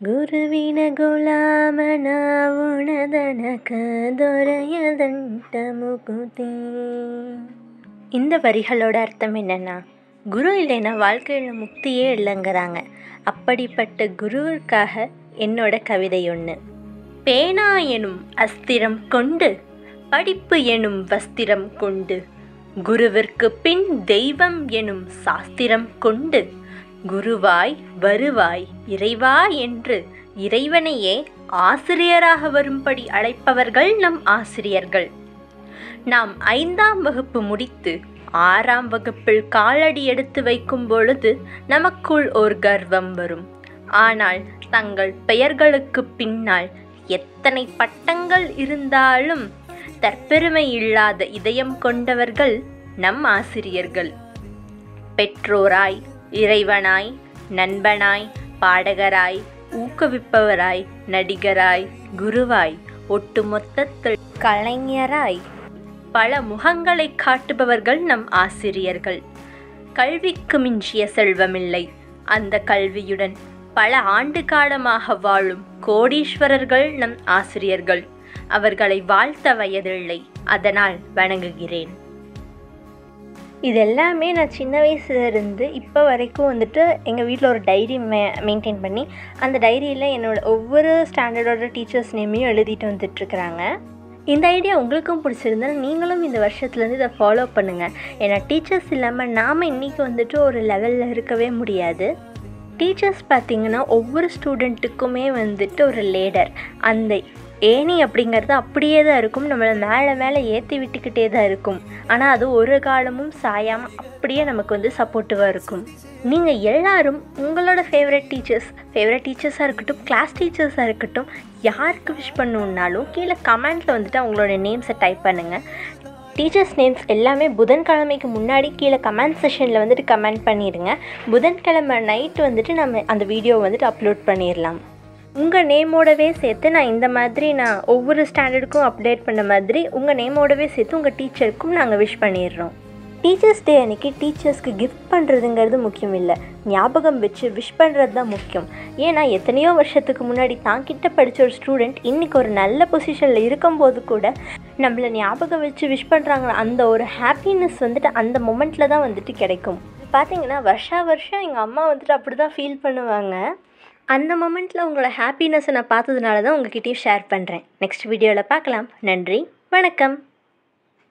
ಗುರುವಿನ ಗುಲಾಮನ ಉಣದನಕ ದೊರೆಯದಂಟ ಮುಕುತಿ. இந்த வரிகளோட அர்த்தம் என்னென்னா, குரு இல்லைன்னா வாழ்க்கையில் முக்தியே இல்லைங்கிறாங்க. அப்படிப்பட்ட குருவிற்காக என்னோட கவிதை ஒன்று. பேனா எனும் அஸ்திரம் கொண்டு, படிப்பு எனும் வஸ்திரம் கொண்டு, குருவிற்கு பின் தெய்வம் எனும் சாஸ்திரம் கொண்டு, குருவாய் வருவாய் இறைவா என்று இறைவனையே ஆசிரியராக வரும்படி அழைப்பவர்கள் நம் ஆசிரியர்கள். நாம் 5ஆம் வகுப்பு முடித்து 6ஆம் வகுப்பில் காலடி எடுத்து வைக்கும் பொழுது நமக்குள் ஒரு கர்வம் வரும். ஆனால் தங்கள் பெயர்களுக்கு பின்னால் எத்தனை பட்டங்கள் இருந்தாலும் தற்பெருமை இல்லாத இதயம் கொண்டவர்கள் நம் ஆசிரியர்கள். பெற்றோராய், இறைவனாய், நண்பனாய், பாடகராய், ஊக்குவிப்பவராய், நடிகராய், குருவாய், ஒட்டுமொத்தத்தில் கலைஞராய் பல முகங்களை காட்டுபவர்கள் நம் ஆசிரியர்கள். கல்விக்கு மிஞ்சிய செல்வமில்லை. அந்த கல்வியுடன் பல ஆண்டு காலமாக வாழும் கோடீஸ்வரர்கள் நம் ஆசிரியர்கள். அவர்களை வாழ்த்த வயதில்லை, அதனால் வணங்குகிறேன். இதெல்லாமே நான் சின்ன வயசுலேருந்து இப்போ வரைக்கும் எங்கள் வீட்டில் ஒரு டைரி மெயின்டைன் பண்ணி, அந்த டைரியில் என்னோடய ஒவ்வொரு ஸ்டாண்டர்டோட டீச்சர்ஸ் நேமையும் எழுதிட்டு வந்துட்டுருக்குறாங்க. இந்த ஐடியா உங்களுக்கும் பிடிச்சிருந்தால் நீங்களும் இந்த வருஷத்துலேருந்து இதை ஃபாலோ பண்ணுங்கள். ஏன்னா டீச்சர்ஸ் இல்லாமல் நாம் இன்றைக்கி ஒரு லெவலில் இருக்கவே முடியாது. டீச்சர்ஸ் பார்த்திங்கன்னா ஒவ்வொரு ஸ்டூடெண்ட்டுக்குமே ஒரு லேடர், அந்த ஏணி அப்படிங்கிறது அப்படியே தான் இருக்கும், நம்மளை மேலே மேலே ஏற்றி விட்டுக்கிட்டே தான் இருக்கும். ஆனால் அது ஒரு காலமும் சாயாமல் அப்படியே நமக்கு சப்போர்ட்டிவாக இருக்கும். நீங்கள் எல்லாரும் உங்களோட ஃபேவரட் டீச்சர்ஸாக இருக்கட்டும், கிளாஸ் டீச்சர்ஸாக இருக்கட்டும், யாருக்கு விஷ் பண்ணணுன்னாலும் கீழே கமெண்ட்டில் அவங்களோட நேம்ஸை டைப் பண்ணுங்கள். டீச்சர்ஸ் நேம்ஸ் எல்லாமே புதன்கிழமைக்கு முன்னாடி கீழே கமெண்ட் செஷனில் கமெண்ட் பண்ணிடுங்க. புதன்கிழமை நைட்டு நம்ம அந்த வீடியோவை அப்லோட் பண்ணிடலாம். உங்கள் நேமோடவே சேர்த்து நான் ஒவ்வொரு ஸ்டாண்டர்டுக்கும் அப்டேட் பண்ண மாதிரி உங்கள் நேமோடவே சேர்த்து உங்கள் டீச்சருக்கும் நாங்கள் விஷ் பண்ணிடுறோம். டீச்சர்ஸ் டே அன்றைக்கி டீச்சர்ஸ்க்கு கிஃப்ட் பண்ணுறதுங்கிறது முக்கியம் இல்லை, ஞாபகம் வச்சு விஷ் பண்ணுறது தான் முக்கியம். ஏன்னா எத்தனையோ வருஷத்துக்கு முன்னாடி தாங்கிட்ட படித்த ஒரு ஸ்டூடெண்ட் இன்றைக்கி ஒரு நல்ல பொசிஷனில் இருக்கும்போது கூட நம்மளை ஞாபகம் வச்சு விஷ் பண்ணுறாங்க. அந்த ஒரு ஹாப்பினஸ் அந்த மொமெண்ட்டில் தான் கிடைக்கும். பார்த்திங்கன்னா வருஷம் எங்கள் அம்மா அப்படி தான் ஃபீல் பண்ணுவாங்க. அந்த மொமெண்ட்டில் உங்களோட ஹாப்பினஸை நான் பார்த்ததுனால தான் உங்கள்கிட்டயும் ஷேர் பண்ணுறேன். நெக்ஸ்ட் வீடியோவில் பார்க்கலாம். நன்றி, வணக்கம்.